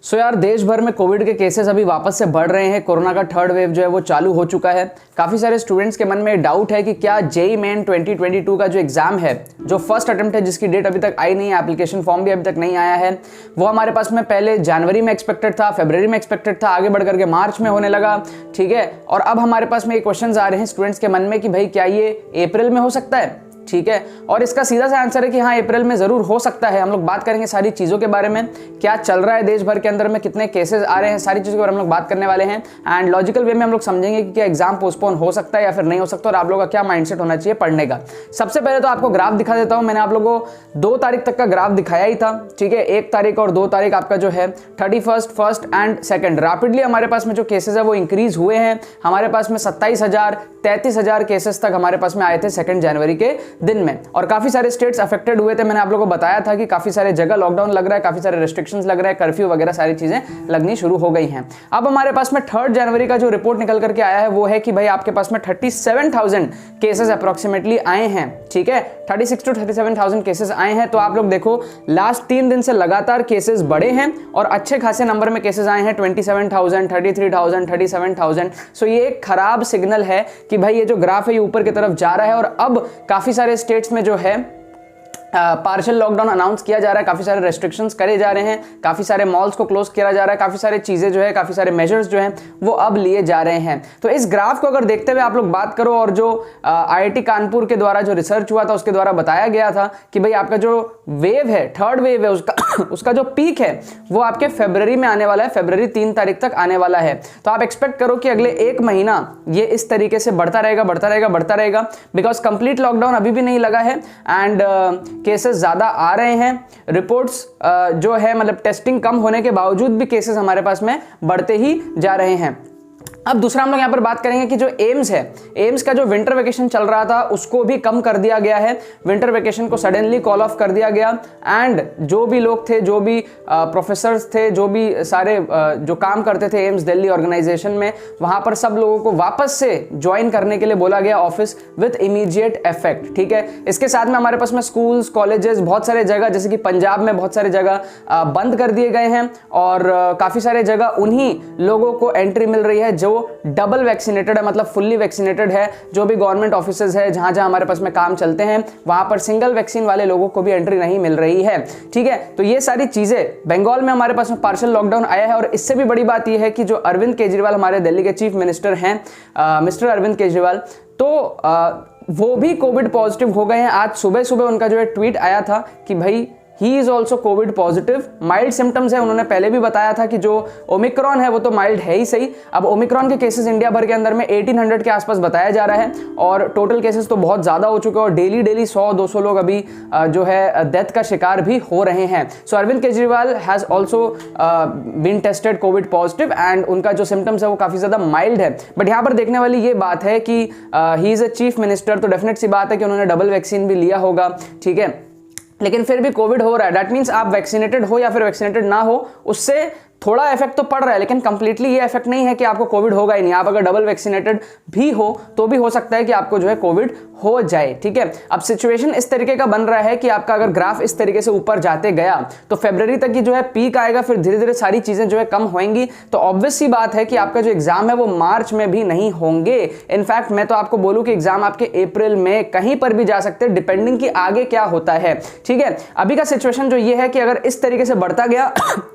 सो यार देश भर में कोविड के केसेस अभी वापस से बढ़ रहे हैं। कोरोना का थर्ड वेव जो है वो चालू हो चुका है। काफ़ी सारे स्टूडेंट्स के मन में डाउट है कि क्या जेईई मेन 2022 का जो एग्जाम है, जो फर्स्ट अटेम्प्ट है, जिसकी डेट अभी तक आई नहीं है, एप्लीकेशन फॉर्म भी अभी तक नहीं आया है, वो हमारे पास में पहले जनवरी में एक्सपेक्टेड था, फरवरी में एक्सपेक्टेड था, आगे बढ़ करके मार्च में होने लगा। ठीक है, और अब हमारे पास में ये क्वेश्चन आ रहे हैं स्टूडेंट्स के मन में कि भाई क्या ये अप्रैल में हो सकता है। ठीक है, और इसका सीधा सा आंसर है कि हाँ, अप्रैल में जरूर हो सकता है। हम लोग बात करेंगे सारी चीजों के बारे में, क्या चल रहा है देश भर के अंदर में, कितने केसेस आ रहे हैं, सारी चीजों के बारे में हम लोग बात करने वाले हैं। एंड लॉजिकल वे में हम लोग समझेंगे कि क्या एग्जाम पोस्टपोन हो सकता है या फिर नहीं हो सकता, और आप लोगों का क्या माइंडसेट होना चाहिए पढ़ने का। सबसे पहले तो आपको ग्राफ दिखा देता हूं। मैंने आप लोगों को 2 तारीख तक का ग्राफ दिखाया ही था। ठीक है, 1 तारीख और 2 तारीख आपका जो है 31st, 1st and 2nd rapidly हमारे पास में जो केसेस है वो इंक्रीज हुए हैं। हमारे पास में 27,000 33,000 केसेस तक हमारे पास में आए थे 2 जनवरी के दिन में, और काफी सारे स्टेट्स अफेक्टेड हुए थे। मैंने आप लोगों को बताया था कि काफी सारे जगह लॉकडाउन लग रहा है, काफी सारे रेस्ट्रिक्शंस लग रहे हैं, कर्फ्यू वगैरह सारी चीजें लगनी शुरू हो गई हैं। अब हमारे पास में 3 जनवरी का जो रिपोर्ट निकल करके आया है वो है कि भाई आपके पास में 37,000 केसेस अप्रोक्सीमेटली आए हैं। ठीक है, 36 to 37,000 केसेस आए हैं। तो आप लोग देखो, लास्ट 3 दिन से लगातार केसेस बढ़े हैं और अच्छे खासे नंबर में केसेस आए हैं, 27,000, 33,000, 37,000। सो ये एक खराब सिग्नल है कि भाई ये जो ग्राफ है ये ऊपर की तरफ जा रहा है, और अब काफी सारे स्टेट्स में जो है पार्शियल लॉकडाउन अनाउंस किया जा रहा है, काफी सारे रेस्ट्रिक्शंस करे जा रहे हैं, काफी सारे मॉल्स को क्लोज किया जा रहा है, काफी सारे चीजें जो है, काफी सारे मेजर्स जो हैं वो अब लिए जा रहे हैं। तो इस ग्राफ को अगर देखते हुए आप लोग बात करो, और जो आईआईटी कानपुर के द्वारा जो रिसर्च हुआ था उसके द्वारा बताया गया था कि भाई आपका जो वेव है, थर्ड वेव है, उसका जो पीक है वो आपके फरवरी में आने वाला है, फरवरी 3 तारीख तक आने वाला है। तो आप एक्सपेक्ट करो कि अगले 1 महीना ये इस तरीके से बढ़ता रहेगा, बढ़ता रहेगा, बढ़ता रहेगा, बिकॉज कंप्लीट लॉकडाउन अभी भी नहीं लगा है एंड केसेस ज्यादा आ रहे हैं। रिपोर्ट्स जो है, मतलब टेस्टिंग कम होने के बावजूद भी केसेस हमारे पास में बढ़ते ही जा रहे हैं। अब दूसरा हम लोग यहाँ पर बात करेंगे कि जो एम्स है, एम्स का जो विंटर वेकेशन चल रहा था उसको भी कम कर दिया गया है। विंटर वेकेशन को सडनली कॉल ऑफ कर दिया गया, एंड जो भी लोग थे, जो भी प्रोफेसर्स थे, जो भी सारे जो काम करते थे एम्स दिल्ली ऑर्गेनाइजेशन में, वहां पर सब लोगों को वापस से ज्वाइन करने के लिए बोला गया ऑफिस विद इमीडिएट इफेक्ट। ठीक है, इसके साथ में हमारे पास में स्कूल्स, कॉलेजेस, बहुत सारे जगह जैसे कि पंजाब में बहुत सारे जगह बंद कर दिए गए हैं, और काफी सारे जगह उन्हीं लोगों को एंट्री मिल रही है जो डबल वैक्सीनेटेड है, मतलब फुल्ली वैक्सीनेटेड है। जो भी गवर्नमेंट ऑफिसेज है, जहां जहां हमारे पास में काम चलते हैं, वहां पर सिंगल वैक्सीन वाले लोगों को भी एंट्री नहीं मिल रही है। ठीक है, तो ये सारी चीजें, बंगाल में हमारे पास में पार्शियल लॉकडाउन आया है, और इससे भी बड़ी बात यह है कि जो अरविंद केजरीवाल हमारे दिल्ली के चीफ मिनिस्टर हैं, मिस्टर अरविंद केजरीवाल, तो वो भी कोविड पॉजिटिव हो गए हैं। आज सुबह सुबह उनका जो है ट्वीट आया था कि भाई he is also Covid positive, mild symptoms है। उन्होंने पहले भी बताया था कि जो ओमिक्रॉन है वो तो माइल्ड है ही सही। अब ओमिक्रॉन के केसेस इंडिया भर के अंदर में 1800 के आसपास बताया जा रहा है, और टोटल केसेस तो बहुत ज्यादा हो चुके हैं, और डेली 100-200 लोग अभी जो है डेथ का शिकार भी हो रहे हैं। So Arvind Kejriwal has also been tested covid positive, and उनका जो सिम्टम्स है वो काफी ज्यादा माइल्ड है। बट यहाँ पर देखने वाली ये बात है कि he is a chief minister, तो डेफिनेट सी बात है कि उन्होंने डबल वैक्सीन भी लिया होगा। ठीक है, लेकिन फिर भी कोविड हो रहा है, दैट मीन्स आप वैक्सीनेटेड हो या फिर वैक्सीनेटेड ना हो, उससे थोड़ा इफेक्ट तो पड़ रहा है, लेकिन कंप्लीटली ये इफेक्ट नहीं है कि आपको कोविड होगा ही नहीं। आप अगर डबल वैक्सीनेटेड भी हो तो भी हो सकता है कि आपको जो है कोविड हो जाए। ठीक है, अब सिचुएशन इस तरीके का बन रहा है कि आपका अगर ग्राफ इस तरीके से ऊपर जाते गया तो फरवरी तक की जो है पीक आएगा, फिर धीरे धीरे सारी चीजें जो है कम होंगी। तो ऑब्वियस सी बात है कि आपका जो एग्जाम है वो मार्च में भी नहीं होंगे। इनफैक्ट मैं तो आपको बोलूं कि एग्जाम आपके अप्रैल में कहीं पर भी जा सकते हैं, डिपेंडिंग कि आगे क्या होता है। ठीक है, अभी का सिचुएशन जो ये है कि अगर इस तरीके से बढ़ता गया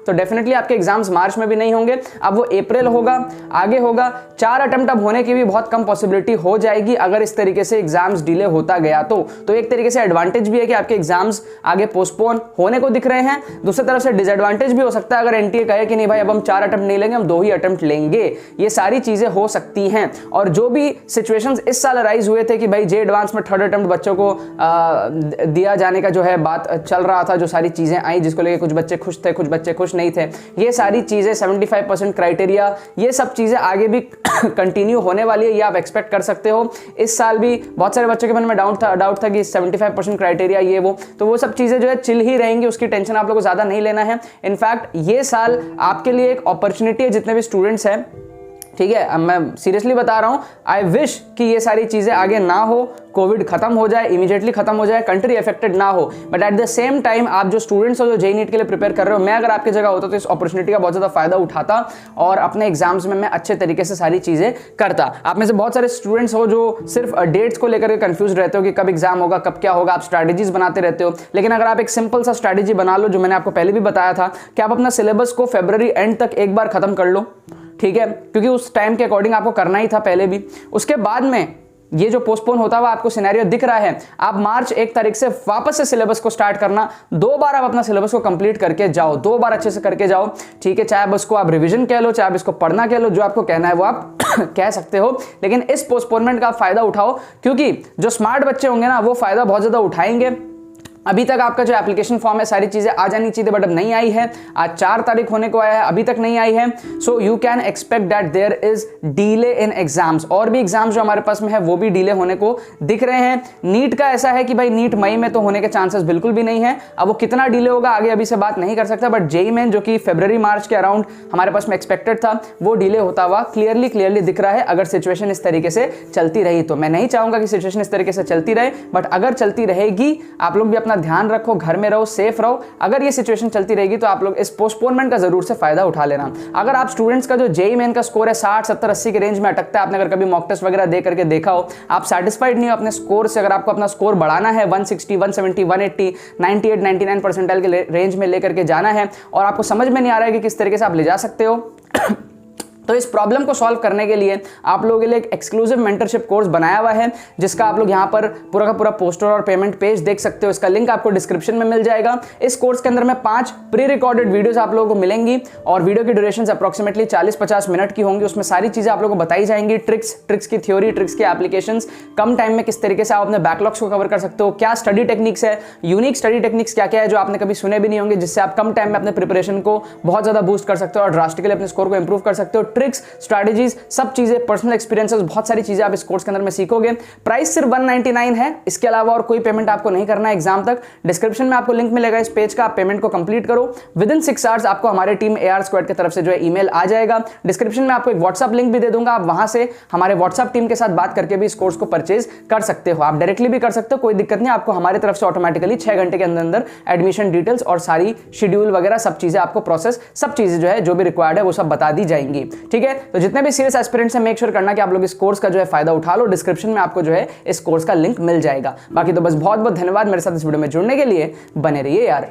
तो डेफिनेटली आपके एग्जाम्स मार्च में भी नहीं होंगे, अब वो अप्रैल होगा, आगे होगा। 4 अटेम्प्ट अब होने की भी बहुत कम पॉसिबिलिटी हो जाएगी अगर इस तरीके से एग्जाम्स डिले होता गया तो एक तरीके से एडवांटेज भी है कि आपके एग्जाम्स आगे पोस्टपोन होने को दिख रहे हैं। दूसरी तरफ से डिसएडवांटेज भी हो सकता है अगर एनटीए कहे कि नहीं भाई अब हम 4 अटेम्प्ट नहीं लेंगे, हम 2 ही अटेम्प्ट लेंगे। ये सारी चीजें हो सकती हैं, और जो भी सिचुएशंस इस साल अराइज हुए थे कि भाई जे एडवांस में 3rd अटेम्प्ट बच्चों को दिया जाने का जो है बात चल रहा था, जो सारी चीजें आई जिसको लेके कुछ बच्चे खुश थे, कुछ बच्चे खुश नहीं थे, ये सारी चीजें 75% क्राइटेरिया, ये सब चीजें आगे भी कंटिन्यू होने वाली है, ये आप एक्सपेक्ट कर सकते हो। इस साल भी बहुत सारे बच्चों के मन में डाउट था कि 75% क्राइटेरिया ये वो, तो वो सब चीजें जो है चिल ही रहेंगी, उसकी टेंशन आप लोगों को ज्यादा नहीं लेना है। इनफैक्ट ये साल आपके लिए एक अपॉर्चुनिटी है, जितने भी स्टूडेंट्स हैं ठीक है, अब मैं सीरियसली बता रहा हूँ, आई विश कि ये सारी चीज़ें आगे ना हो, कोविड खत्म हो जाए, इमीडिएटली खत्म हो जाए, कंट्री अफेक्टेड ना हो। But at the same time आप जो स्टूडेंट्स हो जो जेईई नीट के लिए प्रिपेयर कर रहे हो, मैं अगर आपकी जगह होता तो इस अपॉर्चुनिटी का बहुत ज़्यादा फायदा उठाता और अपने एग्जाम्स में मैं अच्छे तरीके से सारी चीज़ें करता। आप में से बहुत सारे स्टूडेंट्स हो जो सिर्फ डेट्स को लेकर कंफ्यूज रहते हो कि कब एग्जाम होगा, कब क्या होगा, आप स्ट्रैटेजीज बनाते रहते हो। लेकिन अगर आप एक सिंपल सा स्ट्रैटेजी बना लो, जो मैंने आपको पहले भी बताया था कि आप अपना सिलेबस को फरवरी एंड तक एक बार खत्म कर लो, ठीक है, क्योंकि उस टाइम के अकॉर्डिंग आपको करना ही था पहले भी। उसके बाद में ये जो पोस्टपोन होता हुआ आपको सिनेरियो दिख रहा है, आप मार्च 1 तारीख से वापस से सिलेबस को स्टार्ट करना, 2 बार आप अपना सिलेबस को कंप्लीट करके जाओ, 2 बार अच्छे से करके जाओ, ठीक है। चाहे बस को आप रिवीजन कह लो, चाहे आप इसको पढ़ना कह लो, जो आपको कहना है वो आप कह सकते हो, लेकिन इस पोस्टपोनमेंट का फायदा उठाओ, क्योंकि जो स्मार्ट बच्चे होंगे ना वो फायदा बहुत ज्यादा उठाएंगे। अभी तक आपका जो एप्लीकेशन फॉर्म है सारी चीजें आ जानी चाहिए, बट अब नहीं आई है। आज 4 तारीख होने को आया है, अभी तक नहीं आई है। So you can expect that there is delay in exams. और भी एग्जाम्स जो हमारे पास में है वो भी डिले होने को दिख रहे हैं। नीट का ऐसा है कि भाई नीट मई में तो होने के चांसेस बिल्कुल भी नहीं है। अब वो कितना डिले होगा आगे अभी से बात नहीं कर सकता, बट जेईई मेन जो कि फरवरी मार्च के अराउंड हमारे पास में एक्सपेक्टेड था, वो डिले होता हुआ क्लियरली दिख रहा है। अगर सिचुएशन इस तरीके से चलती रही तो, मैं नहीं चाहूंगा कि सिचुएशन इस तरीके से चलती रहे, बट अगर चलती रहेगी आप लोग भी अपना ध्यान रखो, घर में रहो, सेफ रहो। अगर ये सिचुएशन चलती रहेगी तो आप लोग इस पोस्टपोनमेंट का जरूर से फायदा उठा लेना। अगर आप स्टूडेंट्स का जो जेईई मेन का स्कोर है 60, 70, 80 के रेंज में अटकता है, आपने अगर कभी मॉक टेस्ट वगैरह दे करके देखा हो, आप सेटिस्फाइड नहीं हो अपने स्कोर से, अगर आपको अपना स्कोर बढ़ाना है 160, 170, 180, 98, 99 परसेंटाइल के रेंज में लेकर के जाना है और आपको समझ में नहीं आ रहा है कि किस तरीके से आप ले जा सकते हो तो इस प्रॉब्लम को सॉल्व करने के लिए आप लोगों के लिए एक एक्सक्लूसिव मेंटरशिप कोर्स बनाया हुआ है, जिसका आप लोग यहाँ पर पूरा का पूरा पोस्टर और पेमेंट पेज देख सकते हो। इसका लिंक आपको डिस्क्रिप्शन में मिल जाएगा। इस कोर्स के अंदर में 5 प्री रिकॉर्डेड वीडियोस आप लोगों को मिलेंगी और वीडियो की ड्यूरेशन अप्रोक्सीमेटली 40-50 मिनट की होंगी। उसमें सारी चीजें आप लोगों को बताई जाएंगी, ट्रिक्स की थ्योरी, ट्रिक्स की एप्लीकेशंस, कम टाइम में किस तरीके से आप अपने बैकलॉग्स को कवर कर सकते हो, क्या स्टडी टेक्निक्स है, यूनिक स्टडी टेक्निक्स क्या क्या है जो आपने कभी सुने भी नहीं होंगे, जिससे आप कम टाइम में अपने प्रिपरेशन को बहुत ज्यादा बूस्ट कर सकते हो और ड्रास्टिकली अपने स्कोर को इंप्रूव कर सकते हो। ट्रिक्स, स्ट्रैटेजी, सब चीजें, पर्सनल एक्सपीरियंसेस, बहुत सारी चीजें आप इस कोर्स के अंदर में सीखोगे। प्राइस सिर्फ 199 है, इसके अलावा और कोई पेमेंट आपको नहीं करना है एग्जाम तक। डिस्क्रिप्शन में आपको लिंक मिलेगा इस पेज का, आप पेमेंट को कंप्लीट करो। विदिन 6 आवर्स आपको हमारे टीम AR स्क्वाड की तरफ से जो है ईमेल आ जाएगा। डिस्क्रिप्शन में आपको एक व्हाट्सएप लिंक भी दे दूंगा, आप वहां से हमारे व्हाट्सएप टीम के साथ बात करके भी इस कोर्स को परचेज कर सकते हो। आप डायरेक्टली भी कर सकते हो, कोई दिक्कत नहीं। आपको हमारी तरफ से ऑटोमेटिकली 6 घंटे के अंदर एडमिशन डिटेल्स और सारी शेड्यूल वगैरह सब चीजें आपको प्रोसेस, सब चीजें जो है जो भी रिक्वायर्ड है वो सब बता दी जाएंगी, ठीक है। तो जितने भी सीरियस एस्पिरेंट्स हैं, मेक श्योर करना कि आप लोग इस कोर्स का जो है फायदा उठा लो। डिस्क्रिप्शन में आपको जो है इस कोर्स का लिंक मिल जाएगा। बाकी तो बस बहुत बहुत धन्यवाद मेरे साथ इस वीडियो में जुड़ने के लिए। बने रहिए यार।